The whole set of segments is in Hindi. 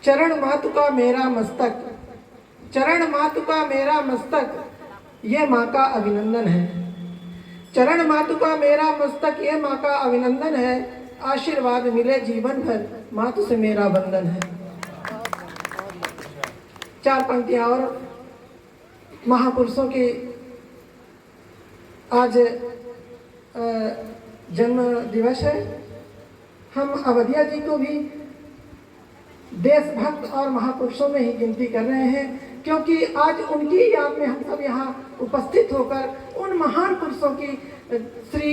चरण मातु का मेरा मस्तक, चरण मातु का मेरा मस्तक, ये माँ का अभिनंदन है। चरण मातु का मेरा मस्तक, ये माँ का अभिनंदन है। आशीर्वाद मिले जीवन भर, मातु से मेरा बंधन है। चार पंक्तियां और। महापुरुषों की आज जन्म दिवस है। हम अवधिया जी को भी देशभक्त और महापुरुषों में ही गिनती कर रहे हैं, क्योंकि आज उनकी याद में हम सब यहाँ उपस्थित होकर उन महान पुरुषों की श्री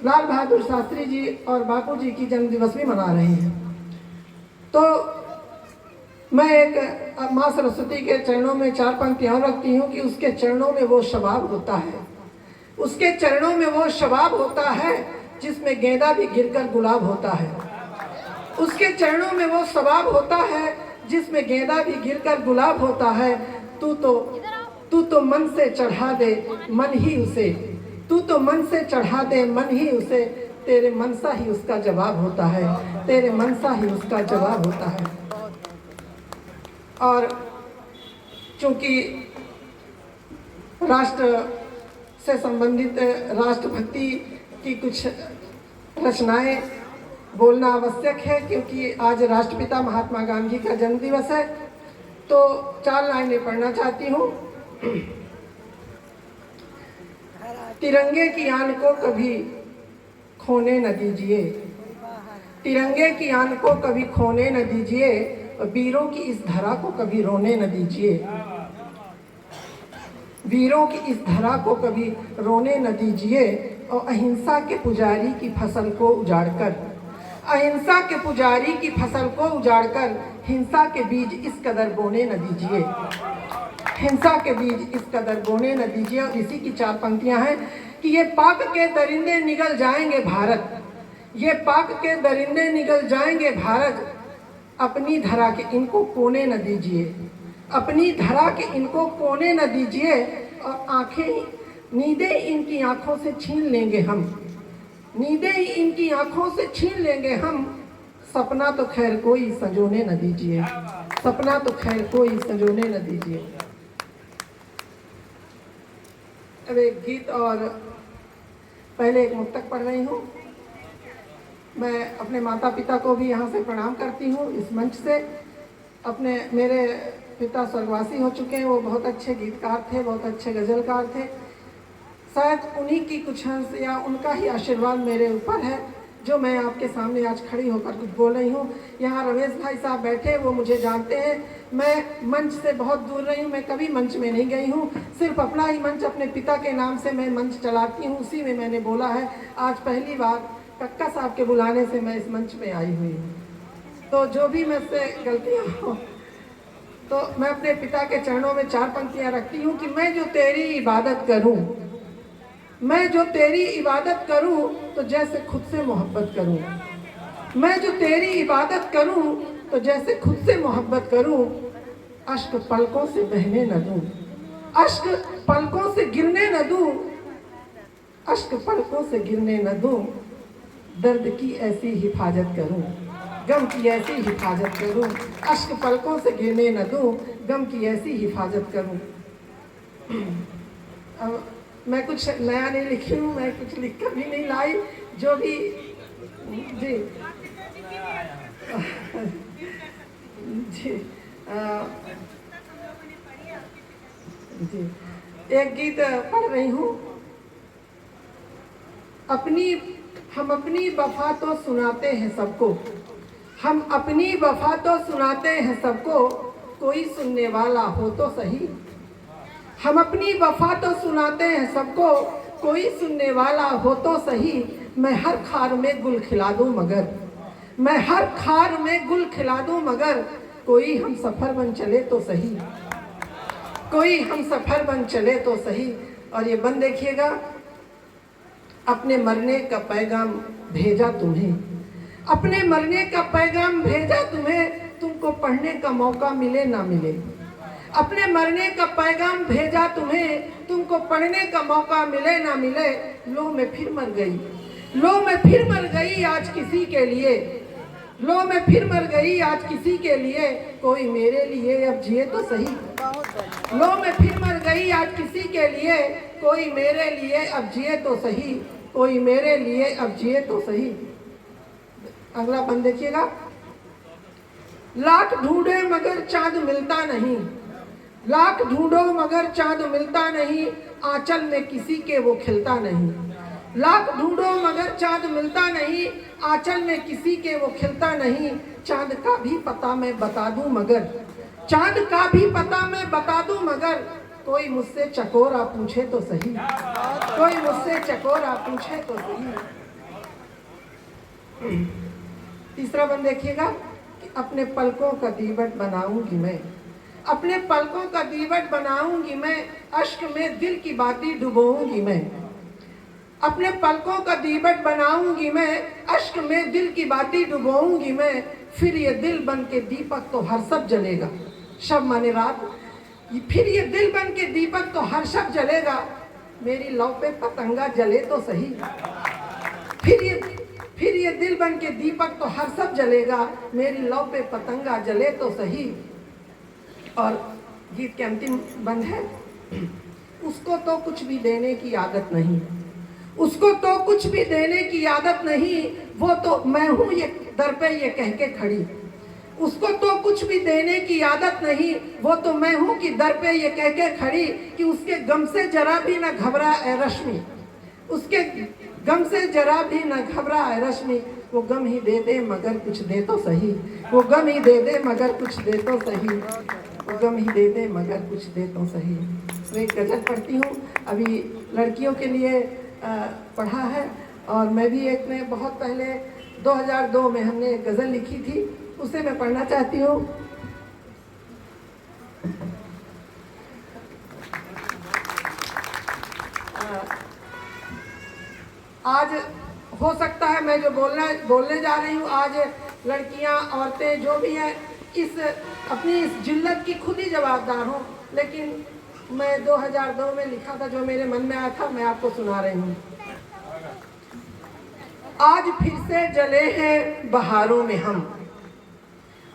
लाल बहादुर शास्त्री जी और बापू जी की जन्म दिवस भी मना रहे हैं। तो मैं एक माँ सरस्वती के चरणों में चार पंक्तियाँ रखती हूँ कि उसके चरणों में वो शबाब होता है, उसके चरणों में वो शबाब होता है जिसमें गेंदा भी गिरकर गुलाब होता है। उसके चरणों में वो शबाब होता है जिसमें गेंदा भी गिरकर गुलाब होता है। तू तो मन से चढ़ा दे मन ही उसे, तू तो मन से चढ़ा दे मन ही उसे, तेरे मनसा ही उसका जवाब होता है, तेरे मनसा ही उसका जवाब होता है। और चूंकि राष्ट्र से संबंधित राष्ट्रभक्ति की कुछ रचनाएं बोलना आवश्यक है, क्योंकि आज राष्ट्रपिता महात्मा गांधी का जन्म दिवस है, तो चार लाइनें पढ़ना चाहती हूँ। तिरंगे की आन को कभी खोने न दीजिए, तिरंगे की आन को कभी खोने न दीजिए, और वीरों की इस धरा को कभी रोने न दीजिए, वीरों की इस धरा को कभी रोने न दीजिए। और अहिंसा के पुजारी की फसल को उजाड़कर, अहिंसा के पुजारी की फसल को उजाड़कर हिंसा के बीज इस कदर बोने न दीजिए, हिंसा के बीज इस कदर बोने न दीजिए। और इसी की चार पंक्तियां हैं कि ये पाक के दरिंदे निगल जाएंगे भारत, ये पाक के दरिंदे निगल जाएंगे भारत, अपनी धरा के इनको कोने न दीजिए, अपनी धरा के इनको कोने न दीजिए। और आंखें नींदें इनकी आंखों से छीन लेंगे हम, नींदें इनकी आंखों से छीन लेंगे हम, सपना तो खैर कोई संजोने न दीजिए, सपना तो खैर कोई संजोने न दीजिए। अब एक गीत और पहले एक मुक्तक पढ़ रही हूँ। मैं अपने माता पिता को भी यहाँ से प्रणाम करती हूँ इस मंच से। अपने मेरे पिता स्वर्गवासी हो चुके हैं, वो बहुत अच्छे गीतकार थे, बहुत अच्छे गज़लकार थे। शायद उन्हीं की कुछ हंस या उनका ही आशीर्वाद मेरे ऊपर है जो मैं आपके सामने आज खड़ी होकर कुछ बोल रही हूँ। यहाँ रमेश भाई साहब बैठे, वो मुझे जानते हैं। मैं मंच से बहुत दूर रही हूँ, मैं कभी मंच में नहीं गई हूँ, सिर्फ अपना ही मंच अपने पिता के नाम से मैं मंच चलाती हूँ, उसी में मैंने बोला है। आज पहली बार कक्का साहब के बुलाने से मैं इस मंच में आई हुई हूँ, तो जो भी मुझसे गलतियाँ हो, तो मैं अपने पिता के चरणों में चार पंक्तियाँ रखती हूँ कि मैं जो तेरी इबादत करूँ, मैं जो तेरी इबादत करूं तो जैसे खुद से मोहब्बत करूं, मैं जो तेरी इबादत करूं तो जैसे खुद से मोहब्बत करूं। अश्क पलकों से बहने न दूं, अश्क पलकों से गिरने न दूं, अश्क पलकों से गिरने न दूं, दर्द की ऐसी हिफाजत करूं, गम की ऐसी हिफाजत करूं, अश्क पलकों से गिरने न दूं, गम की ऐसी हिफाजत करूं। मैं कुछ नया नहीं लिखी हूँ, मैं कुछ लिख कर भी नहीं लाई, जो भी जी जी जी एक गीत पढ़ रही हूँ। हम अपनी वफा तो सुनाते हैं सबको, हम अपनी वफा तो सुनाते हैं सबको, कोई सुनने वाला हो तो सही। हम अपनी वफा तो सुनाते हैं सबको, कोई सुनने वाला हो तो सही। मैं हर खार में गुल खिला दूं मगर, मैं हर खार में गुल खिला दूं मगर, कोई हम सफ़र बन चले तो सही, कोई हम सफ़र बन चले तो सही। और ये बंद देखिएगा। अपने मरने का पैगाम भेजा तुम्हें, अपने मरने का पैगाम भेजा तुम्हें, तुमको पढ़ने का मौका मिले ना मिले। अपने मरने का पैगाम भेजा तुम्हें, तुमको पढ़ने का मौका मिले ना मिले। लो मैं फिर मर गई, लो मैं फिर मर गई आज किसी के लिए, लो मैं फिर मर गई आज किसी के लिए, कोई मेरे लिए अब जिए तो सही। लो मैं फिर मर गई आज किसी के लिए, कोई मेरे लिए अब जिए तो सही, कोई मेरे लिए अब जिए तो सही। अगला बंद देखिएगा। लाख ढूंढे मगर चांद मिलता नहीं, लाख ढूंढो मगर चांद मिलता नहीं, आंचल में किसी के वो खिलता नहीं। लाख ढूंढो मगर चांद मिलता नहीं, आंचल में किसी के वो खिलता नहीं। चांद का भी पता मैं बता दूं मगर, चांद का भी पता मैं बता दूं मगर, कोई मुझसे चकोरा पूछे तो सही, कोई मुझसे चकोरा पूछे तो सही। तीसरा बंद देखिएगा कि अपने पलकों का दीवट बनाऊंगी मैं, अपने पलकों का दीवट बनाऊंगी मैं, अश्क में दिल की बातें डुबोऊंगी मैं। अपने पलकों का दीवट बनाऊंगी मैं, अश्क में दिल की बातें डुबोऊंगी मैं। फिर ये दिल बन के दीपक तो हर सब जलेगा, शब माने रात। फिर ये दिल बन के दीपक तो हर शब जलेगा, मेरी लौ पे पतंगा जले तो सही। फिर ये दिल बन के दीपक तो हर सब जलेगा, मेरी लौ पे पतंगा जले तो सही। और गीत के अंतिम बंद है। उसको तो कुछ भी देने की आदत नहीं, उसको तो कुछ भी देने की आदत नहीं, वो तो मैं हूँ ये दर पे ये कह के खड़ी। उसको तो कुछ भी देने की आदत नहीं, वो तो मैं हूँ कि दर पे ये कह के खड़ी, कि उसके गम से जरा भी न घबरा ए रश्मि, उसके गम से जरा भी न घबरा ए रश्मि। वो गम ही दे दे मगर कुछ दे तो सही, वो गम ही दे दे मगर कुछ दे तो सही, वो गम ही दे दे मगर कुछ दे तो सही। मैं एक गज़ल पढ़ती हूँ, अभी लड़कियों के लिए पढ़ा है, और मैं भी एक ने बहुत पहले 2002 में हमने एक गज़ल लिखी थी, उसे मैं पढ़ना चाहती हूँ। आज हो सकता है मैं जो बोलने जा रही हूँ, आज लड़कियाँ औरतें जो भी हैं इस अपनी इस जिल्लत की खुद ही जवाबदार हूँ, लेकिन मैं 2002 में लिखा था, जो मेरे मन में आया था मैं आपको सुना रही हूँ। आज फिर से जले हैं बहारों में हम,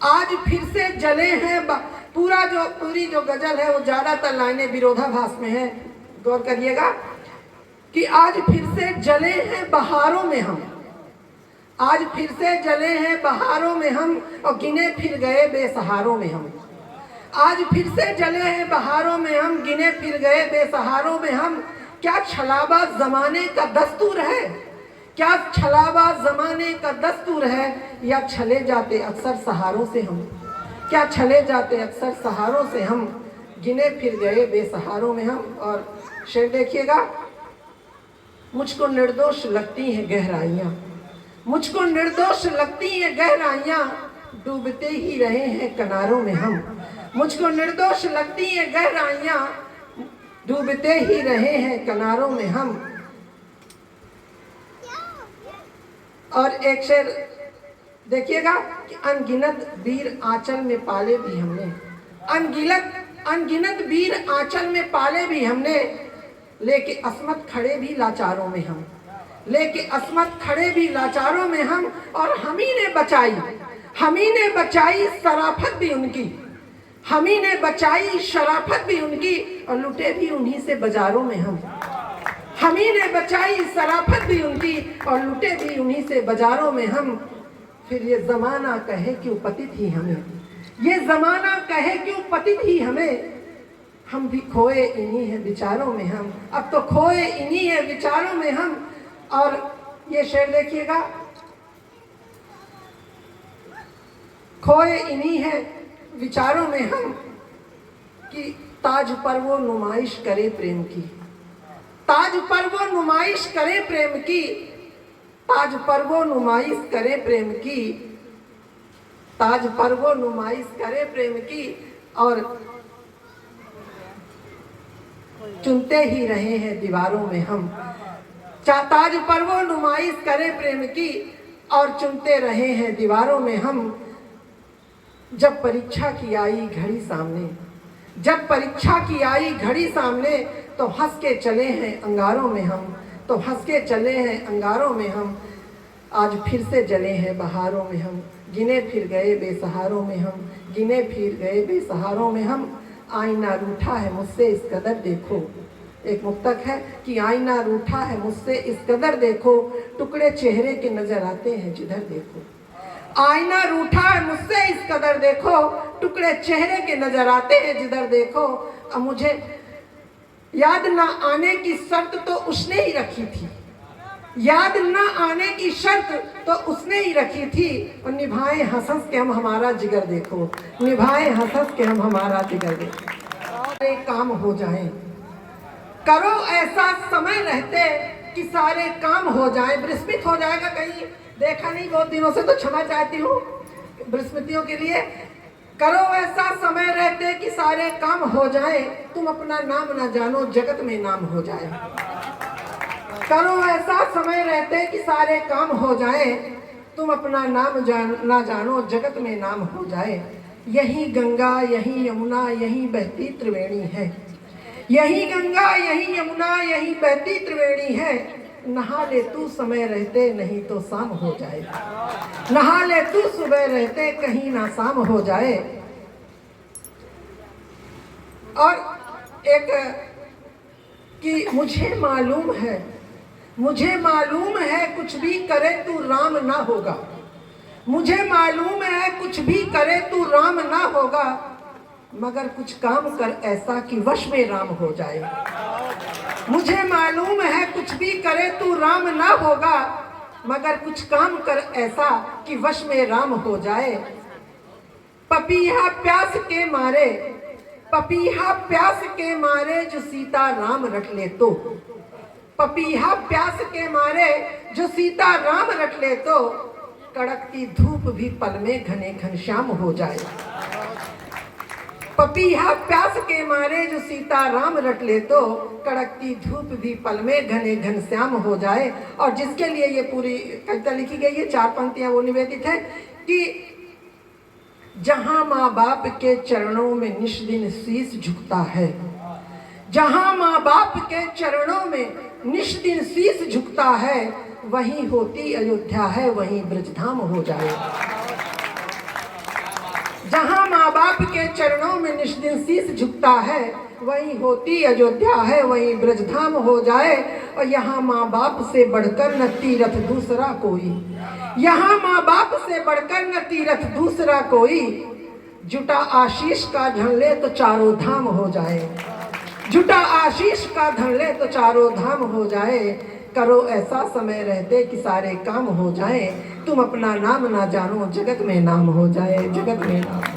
आज फिर से जले हैं पूरी जो गजल है वो ज़्यादातर लाइनें विरोधाभास में है। गौर करिएगा कि आज फिर से जले हैं बहारों में हम, आज फिर से जले हैं बहारों में हम, और गिने फिर गए बेसहारों में हम। आज फिर से जले हैं बहारों में हम, गिने फिर गए बेसहारों में हम। क्या छलावा ज़माने का दस्तूर है, क्या छलावा ज़माने का दस्तूर है, या छले जाते अक्सर सहारों से हम, क्या छले जाते अक्सर सहारों से हम, गिने फिर गए बेसहारों में हम। और शेर देखिएगा। मुझको निर्दोष लगती हैं गहराइयाँ, मुझको निर्दोष लगती हैं गहराइयाँ, डूबते ही रहे हैं किनारों में हम। मुझको निर्दोष लगती हैं गहराइयाँ, डूबते ही रहे हैं किनारों में हम। और एक शेर देखिएगा कि अनगिनत वीर आंचल में पाले भी हमने, अनगिनत वीर आंचल में पाले भी हमने, लेके अस्मत खड़े भी लाचारों में हम, लेके अस्मत खड़े भी लाचारों में हम। और हमी ने बचाई शराफत भी उनकी, हमी ने बचाई शराफत भी उनकी, और लुटे भी उन्हीं से बाजारों में हम। हमी ने बचाई शराफत भी उनकी, और लुटे भी उन्हीं से बाजारों में हम। फिर ये ज़माना कहे क्यों पतित ही हमें, ये ज़माना कहे क्यों पतित ही हमें, हम भी खोए इन्हीं है विचारों में हम, अब तो खोए इन्हीं है विचारों में हम। और ये शेर देखिएगा, खोए इन्हीं है विचारों में हम, कि ताज पर वो नुमाइश करे प्रेम की, ताज पर वो नुमाइश करे प्रेम की, ताज पर वो नुमाइश करे प्रेम की, ताज पर वो नुमाइश करे प्रेम की। और चुनते ही रहे हैं दीवारों में हम, ताज पर वो नुमाइश करे प्रेम की, और चुनते रहे हैं दीवारों में हम। जब परीक्षा की आई घड़ी सामने, जब परीक्षा की आई घड़ी सामने, तो हंस के चले हैं अंगारों में हम, तो हंस के चले हैं अंगारों में हम। आज फिर से जले हैं बहारों में हम, गिने फिर गए बेसहारों में हम, गिने फिर गए बेसहारों में हम, आईना रूठा है मुझसे इस कदर देखो। एक मुक्तक है कि आईना रूठा है मुझसे इस कदर देखो, टुकड़े चेहरे के नजर आते हैं जिधर देखो। आईना रूठा है मुझसे इस कदर देखो, टुकड़े चेहरे के नजर आते हैं जिधर देखो। अब मुझे याद ना आने की शर्त तो उसने ही रखी थी, याद ना आने की शर्त तो उसने ही रखी थी। और निभाए हंस हंस के हम हमारा जिगर देखो, निभाए हंस हंस के हम हमारा जिगर देखो। सारे काम हो जाएं, करो ऐसा समय रहते कि सारे काम हो जाएं। विस्मृत हो जाएगा, कहीं देखा नहीं बहुत दिनों से, तो क्षमा चाहती हूँ विस्मृतियों के लिए। करो ऐसा समय रहते कि सारे काम हो जाए, तुम अपना नाम ना जानो जगत में नाम हो जाए। करो ऐसा समय रहते कि सारे काम हो जाए, तुम अपना नाम ना जानो जगत में नाम हो जाए। यही गंगा यही यमुना यही बहती त्रिवेणी है, यही गंगा यही यमुना यही बहती त्रिवेणी है। नहा ले तू समय रहते नहीं तो शाम हो जाए, नहा ले तू सुबह रहते कहीं ना शाम हो जाए। और एक कि मुझे मालूम है, मुझे मालूम है कुछ भी करे तू राम ना होगा, मुझे मालूम है कुछ भी करे तू राम ना होगा। मगर कुछ काम कर ऐसा कि वश में राम हो जाए। मुझे मालूम है कुछ भी करे तू राम ना होगा, मगर कुछ काम कर ऐसा कि वश में राम हो जाए। पपीहा प्यास के मारे, पपीहा प्यास के मारे जो सीता राम रट ले तो, पपीहा प्यास के मारे जो सीता राम रट ले तो, कड़कती धूप भी पल में घने घनश्याम हो जाए। पपीहा प्यास के मारे जो सीता राम रट ले तो, कड़कती धूप भी पल में घने घनश्याम हो जाए। और जिसके लिए ये पूरी कविता लिखी गई है, 4 पंक्तियां वो निवेदित है कि जहां माँ बाप के चरणों में निष्दिन शीश झुकता है, जहां माँ बाप के चरणों में निष्दिन शीश झुकता है, वहीं होती अयोध्या है वहीं ब्रजधाम हो जाए। जहां माँ बाप के चरणों में निष्दिन शीश झुकता है, वहीं होती अयोध्या है वहीं ब्रजधाम हो जाए। और यहाँ माँ बाप से बढ़कर न तीरथ दूसरा कोई, यहाँ माँ बाप से बढ़कर न तीरथ दूसरा कोई, जुटा आशीष का धन ले तो चारों धाम हो जाए, जुटा आशीष का धन ले तो चारों धाम हो जाए। करो ऐसा समय रहते कि सारे काम हो जाए, तुम अपना नाम ना जानो जगत में नाम हो जाए, जगत में नाम।